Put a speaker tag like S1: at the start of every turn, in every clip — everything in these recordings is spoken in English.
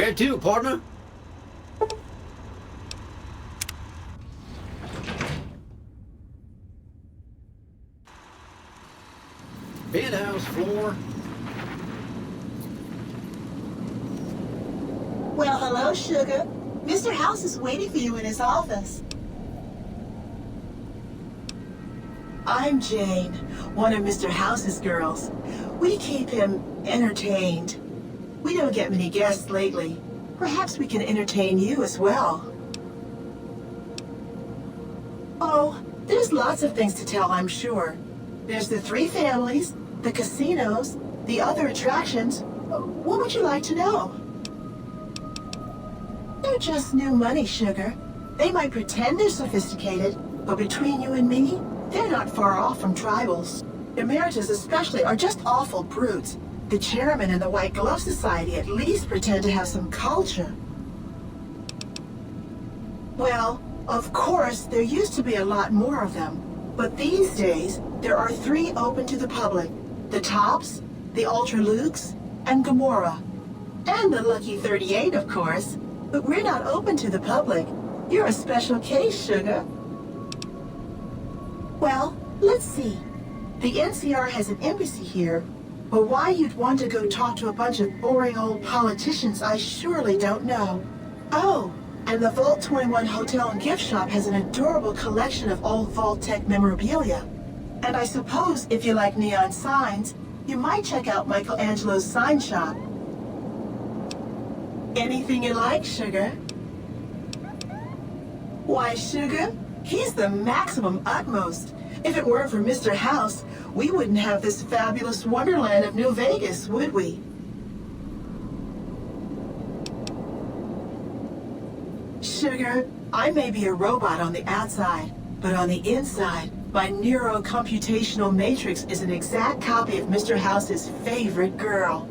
S1: Where to, partner? Penthouse floor.
S2: Well, hello, Sugar. Mr. House is waiting for you in his office. I'm Jane, one of Mr. House's girls. We keep him entertained. We don't get many guests lately. Perhaps we can entertain you as well. Oh, there's lots of things to tell, I'm sure. There's the 3 families, the casinos, the other attractions. What would you like to know? They're just new money, Sugar. They might pretend they're sophisticated, but between you and me, they're not far off from tribals. Emeritus especially are just awful brutes. The chairman and the White Glove Society at least pretend to have some culture. Well, of course, there used to be a lot more of them. But these days, there are 3 open to the public. The Tops, the Ultra Lukes, and Gamora. And the Lucky 38, of course. But we're not open to the public. You're a special case, Sugar. Well, let's see. The NCR has an embassy here, but why you'd want to go talk to a bunch of boring old politicians, I surely don't know. Oh, and the Vault 21 Hotel and Gift Shop has an adorable collection of old Vault-Tec memorabilia. And I suppose if you like neon signs, you might check out Michelangelo's sign shop. Anything you like, Sugar? Why, Sugar? He's the maximum utmost. If it weren't for Mr. House, we wouldn't have this fabulous wonderland of New Vegas, would we? Sugar, I may be a robot on the outside, but on the inside, my neurocomputational matrix is an exact copy of Mr. House's favorite girl.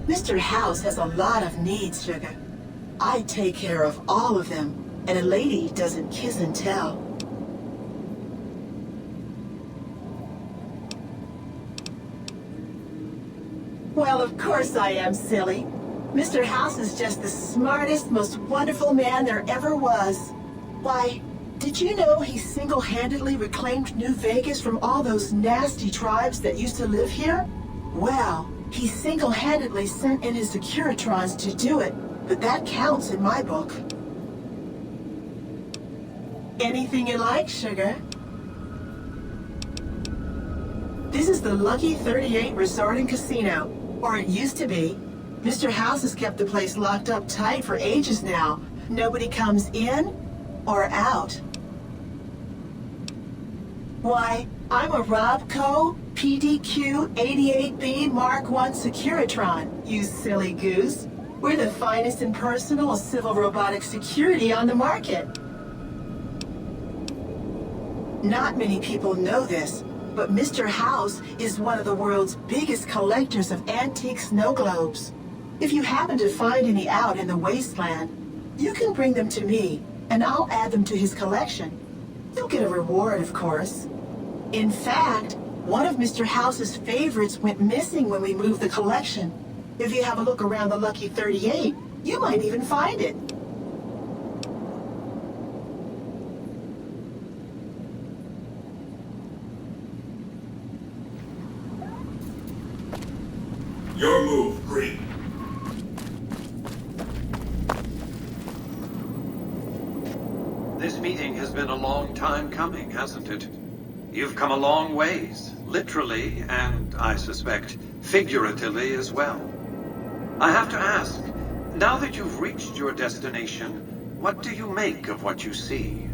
S2: Mr. House has a lot of needs, Sugar. I take care of all of them, and a lady doesn't kiss and tell. Well, of course I am, silly. Mr. House is just the smartest, most wonderful man there ever was. Why, did you know he single-handedly reclaimed New Vegas from all those nasty tribes that used to live here? Well, he single-handedly sent in his Securitrons to do it, but that counts in my book. Anything you like, Sugar? This is the Lucky 38 Resort and Casino, or it used to be. Mr. House has kept the place locked up tight for ages now. Nobody comes in or out. Why, I'm a Robco PDQ 88B Mark I Securitron, you silly goose. We're the finest in personal civil robotic security on the market. Not many people know this, but Mr. House is one of the world's biggest collectors of antique snow globes. If you happen to find any out in the wasteland, you can bring them to me, and I'll add them to his collection. You'll get a reward, of course. In fact, one of Mr. House's favorites went missing when we moved the collection. If you have a look around the Lucky 38, you might even find it.
S3: Your move, Green.
S4: This meeting has been a long time coming, hasn't it? You've come a long ways, literally, and I suspect figuratively as well. I have to ask, now that you've reached your destination, what do you make of what you see?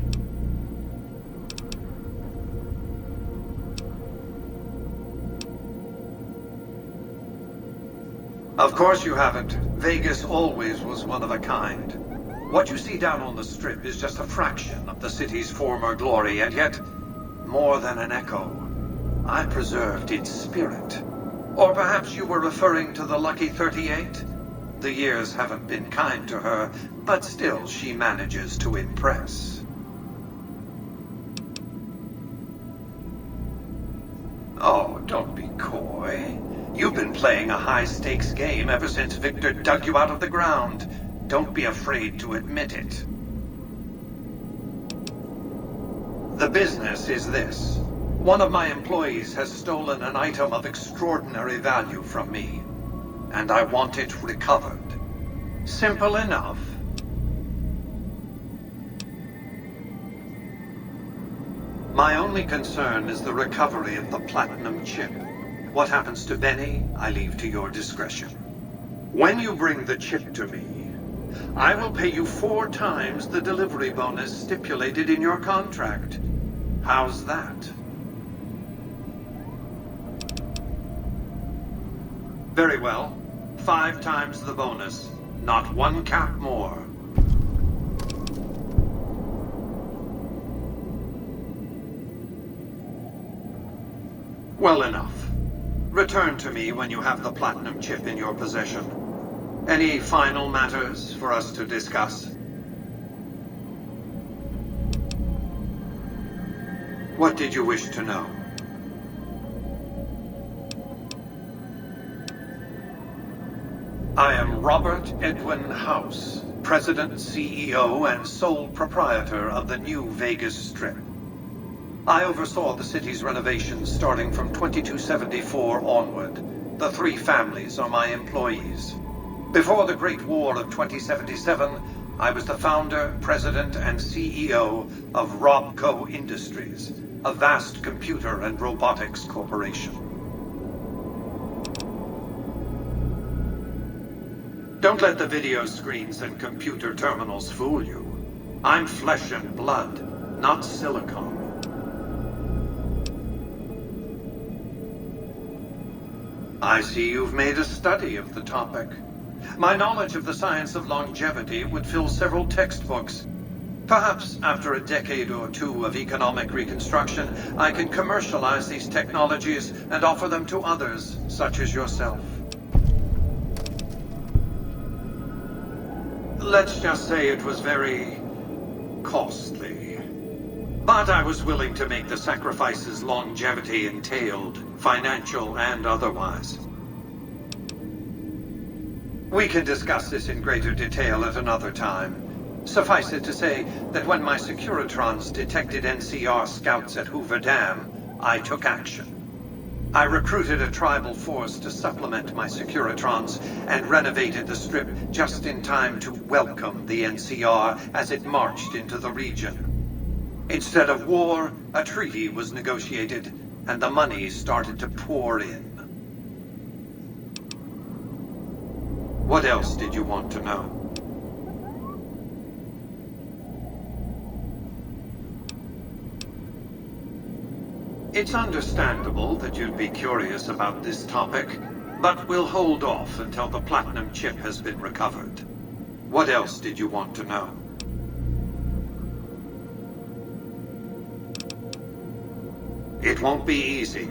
S4: Of course you haven't. Vegas always was one of a kind. What you see down on the Strip is just a fraction of the city's former glory, and yet, more than an echo. I preserved its spirit. Or perhaps you were referring to the Lucky 38? The years haven't been kind to her, but still she manages to impress. don't be coy. You've been playing a high-stakes game ever since Victor dug you out of the ground. Don't be afraid to admit it. The business is this. One of my employees has stolen an item of extraordinary value from me, and I want it recovered. Simple enough. My only concern is the recovery of the platinum chip. What happens to Benny, I leave to your discretion. When you bring the chip to me, I will pay you 4 times the delivery bonus stipulated in your contract. How's that? Very well. 5 times the bonus. Not 1 cap more. Well enough. Return to me when you have the platinum chip in your possession. Any final matters for us to discuss? What did you wish to know? I am Robert Edwin House, President, CEO, and sole proprietor of the new Vegas Strip. I oversaw the city's renovations starting from 2274 onward. The 3 families are my employees. Before the Great War of 2077, I was the founder, president, and CEO of Robco Industries, a vast computer and robotics corporation. Don't let the video screens and computer terminals fool you. I'm flesh and blood, not silicone. I see you've made a study of the topic. My knowledge of the science of longevity would fill several textbooks. Perhaps after a decade or 2 of economic reconstruction, I can commercialize these technologies and offer them to others, such as yourself. Let's just say it was very costly. But I was willing to make the sacrifices longevity entailed, financial and otherwise. We can discuss this in greater detail at another time. Suffice it to say that when my Securitrons detected NCR scouts at Hoover Dam, I took action. I recruited a tribal force to supplement my Securitrons and renovated the Strip just in time to welcome the NCR as it marched into the region. Instead of war, a treaty was negotiated, and the money started to pour in. What else did you want to know? It's understandable that you'd be curious about this topic, but we'll hold off until the platinum chip has been recovered. What else did you want to know? It won't be easy.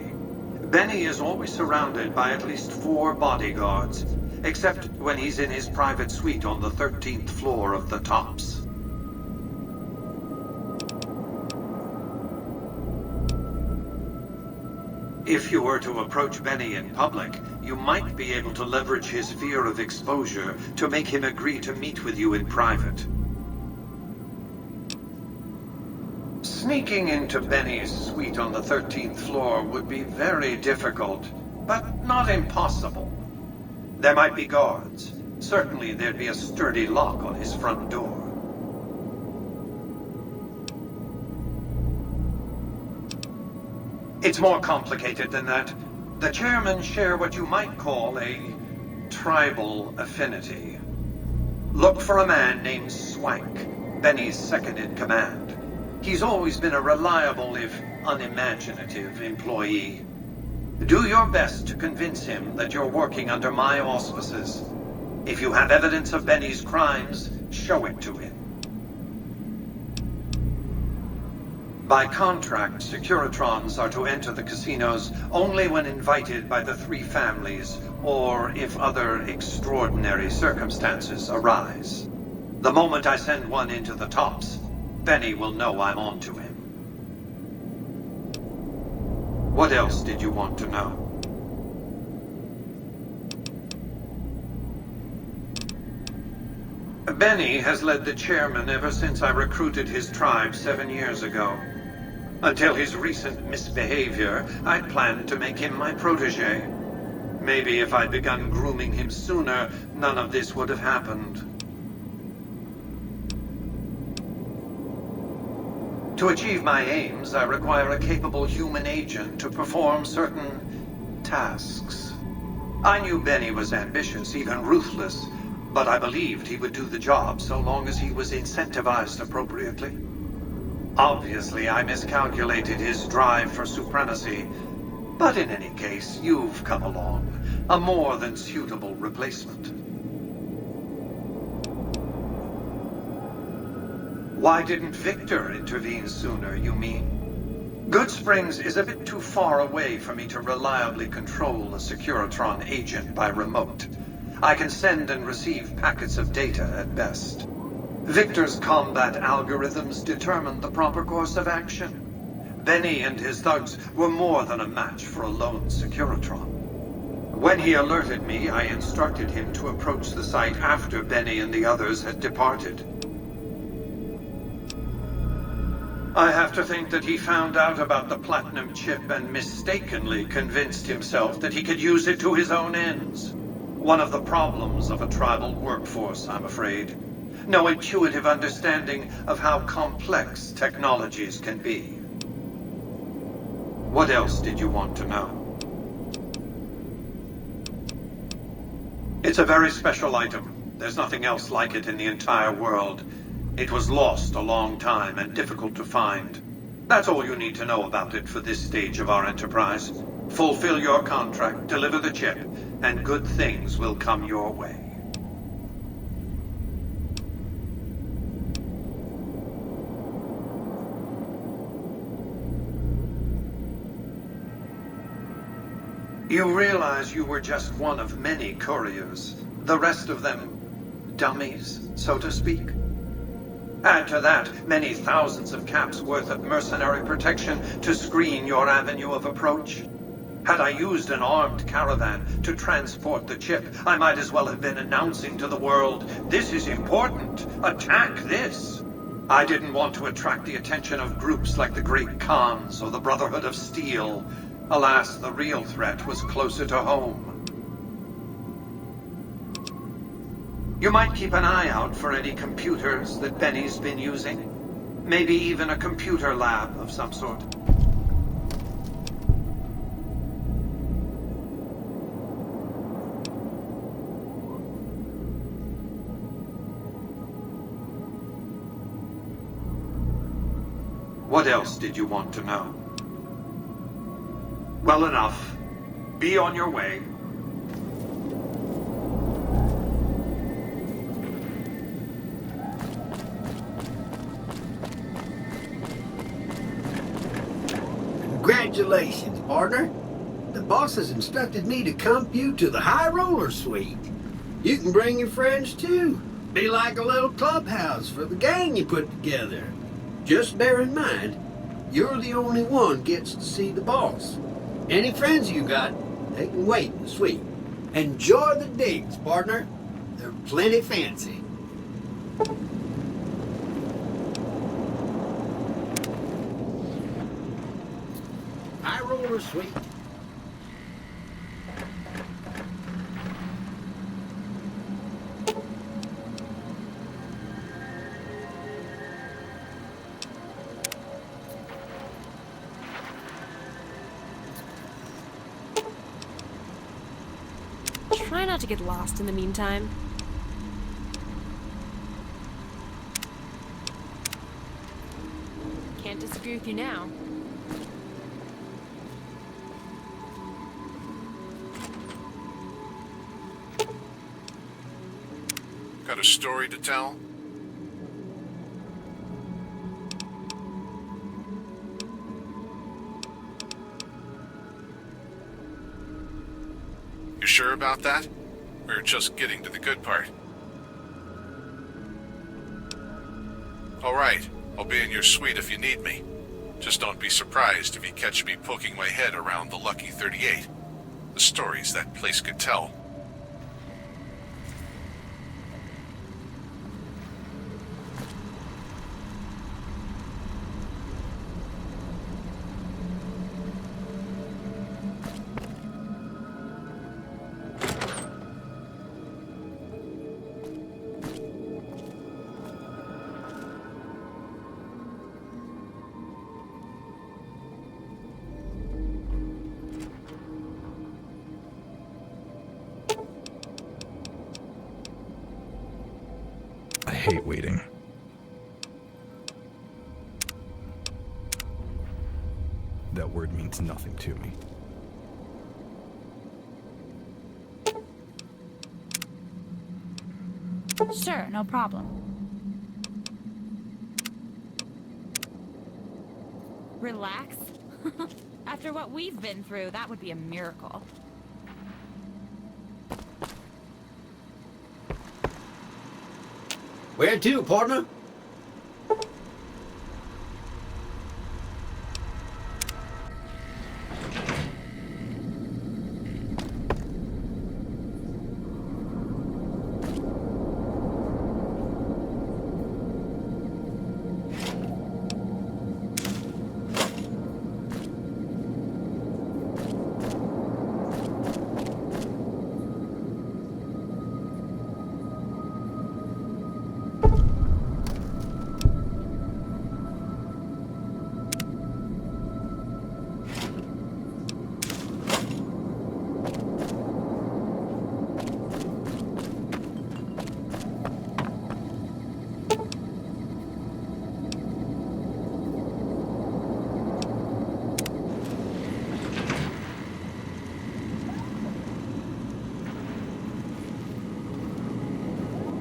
S4: Benny is always surrounded by at least 4 bodyguards, except when he's in his private suite on the 13th floor of the Tops. If you were to approach Benny in public, you might be able to leverage his fear of exposure to make him agree to meet with you in private. Sneaking into Benny's suite on the 13th floor would be very difficult, but not impossible. There might be guards. Certainly there'd be a sturdy lock on his front door. It's more complicated than that. The chairmen share what you might call a tribal affinity. Look for a man named Swank, Benny's second-in-command. He's always been a reliable, if unimaginative, employee. Do your best to convince him that you're working under my auspices. If you have evidence of Benny's crimes, show it to him. By contract, Securitrons are to enter the casinos only when invited by the 3 families, or if other extraordinary circumstances arise. The moment I send one into the Tops, Benny will know I'm on to him. What else did you want to know? Benny has led the chairman ever since I recruited his tribe 7 years ago. Until his recent misbehavior, I'd planned to make him my protege. Maybe if I'd begun grooming him sooner, none of this would have happened. To achieve my aims, I require a capable human agent to perform certain tasks. I knew Benny was ambitious, even ruthless, but I believed he would do the job so long as he was incentivized appropriately. Obviously, I miscalculated his drive for supremacy, but in any case, you've come along, a more than suitable replacement. Why didn't Victor intervene sooner, you mean? Goodsprings is a bit too far away for me to reliably control a Securitron agent by remote. I can send and receive packets of data at best. Victor's combat algorithms determine the proper course of action. Benny and his thugs were more than a match for a lone Securitron. When he alerted me, I instructed him to approach the site after Benny and the others had departed. I have to think that he found out about the platinum chip and mistakenly convinced himself that he could use it to his own ends. One of the problems of a tribal workforce, I'm afraid. No intuitive understanding of how complex technologies can be. What else did you want to know? It's a very special item. There's nothing else like it in the entire world. It was lost a long time and difficult to find. That's all you need to know about it for this stage of our enterprise. Fulfill your contract, deliver the chip, and good things will come your way. You realize you were just one of many couriers. The rest of them, dummies, so to speak. Add to that many thousands of caps worth of mercenary protection to screen your avenue of approach. Had I used an armed caravan to transport the chip, I might as well have been announcing to the world, "This is important. Attack this." I didn't want to attract the attention of groups like the Great Khans or the Brotherhood of Steel. Alas, the real threat was closer to home. You might keep an eye out for any computers that Benny's been using. Maybe even a computer lab of some sort. What else did you want to know? Well enough. Be on your way.
S1: Congratulations, partner. The boss has instructed me to comp you to the High Roller Suite. You can bring your friends too. Be like a little clubhouse for the gang you put together. Just bear in mind, you're the only one gets to see the boss. Any friends you got, they can wait in the suite. Enjoy the digs, partner. They're plenty fancy. High Roller Suite.
S5: Try not to get lost in the meantime. Can't disagree with you now.
S6: Got a story to tell? You sure about that? We're just getting to the good part. All right, I'll be in your suite if you need me. Just don't be surprised if you catch me poking my head around the Lucky 38. The stories that place could tell.
S7: I hate waiting. That word means nothing to me.
S8: Sure, no problem. Relax? After what we've been through, that would be a miracle.
S1: Where to, partner?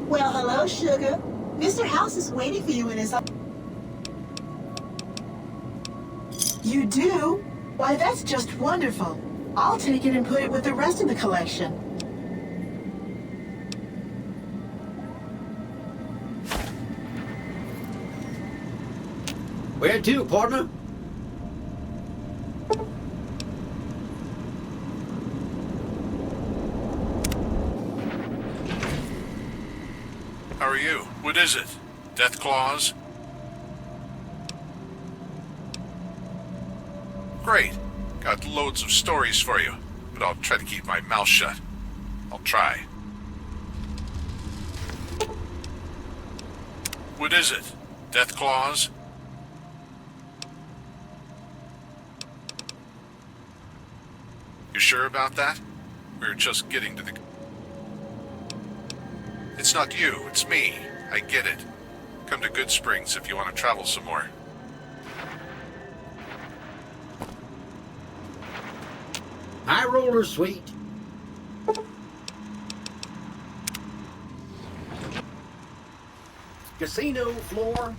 S2: Well, hello, sugar. Mr. House is waiting for you in his... You do? Why, that's just wonderful. I'll take it and put it with the rest of the collection.
S1: Where to, partner?
S6: How are you? What is it? Death claws? Great. Got loads of stories for you, but I'll try to keep my mouth shut. I'll try. What is it? Death claws? You sure about that? We're just getting to the... It's not you, it's me. I get it. Come to Good Springs if you want to travel some more.
S1: High roller suite. Casino floor.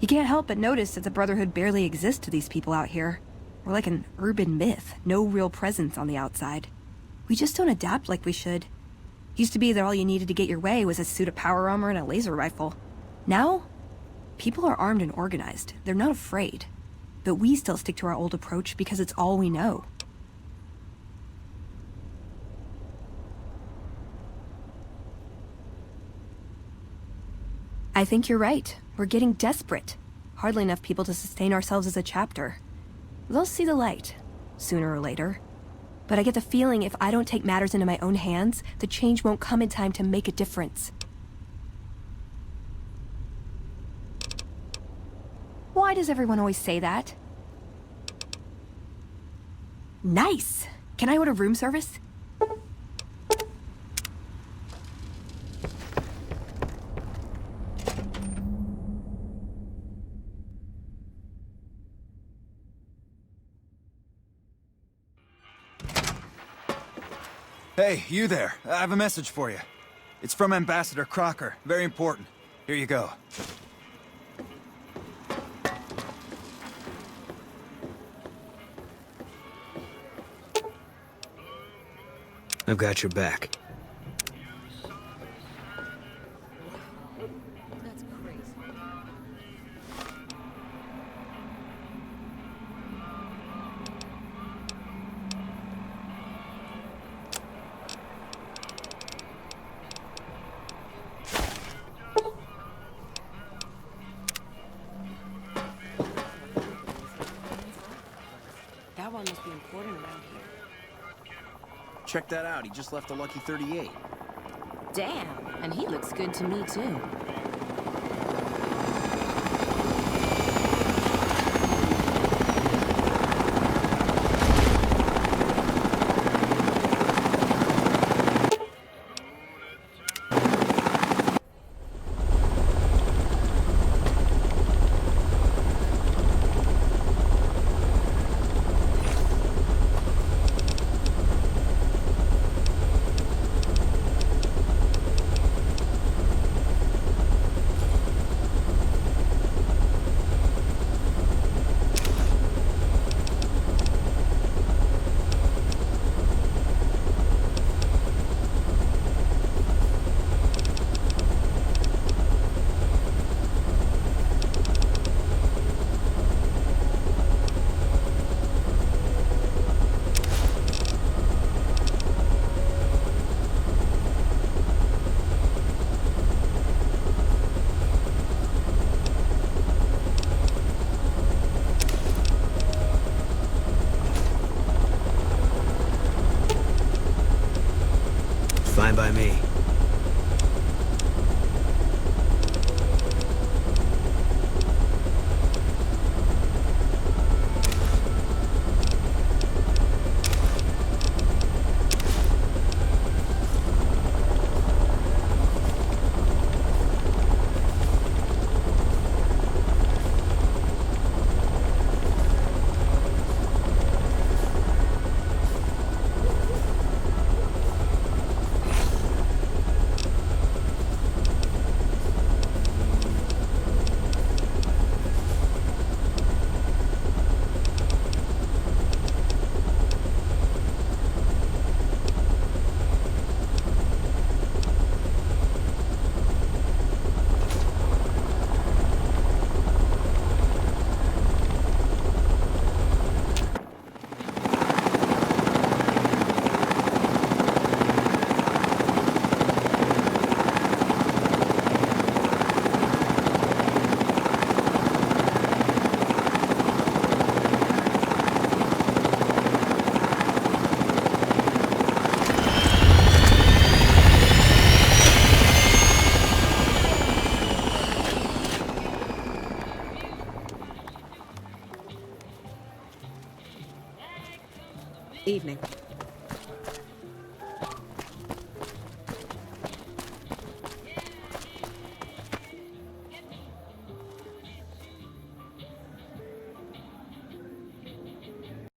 S9: You can't help but notice that the Brotherhood barely exists to these people out here. We're like an urban myth, no real presence on the outside. We just don't adapt like we should. Used to be that all you needed to get your way was a suit of power armor and a laser rifle. Now, people are armed and organized. They're not afraid. But we still stick to our old approach because it's all we know. I think you're right. We're getting desperate. Hardly enough people to sustain ourselves as a chapter. They'll see the light, sooner or later. But I get the feeling if I don't take matters into my own hands, the change won't come in time to make a difference. Why does everyone always say that? Nice! Can I order room service?
S10: Hey, you there. I have a message for you. It's from Ambassador Crocker. Very important. Here you go.
S11: I've got your back.
S8: That's crazy.
S5: one must be important around here.
S12: Check that out. He just left the Lucky 38.
S13: Damn, and he looks good to me, too.
S11: Fine by me.
S13: Evening.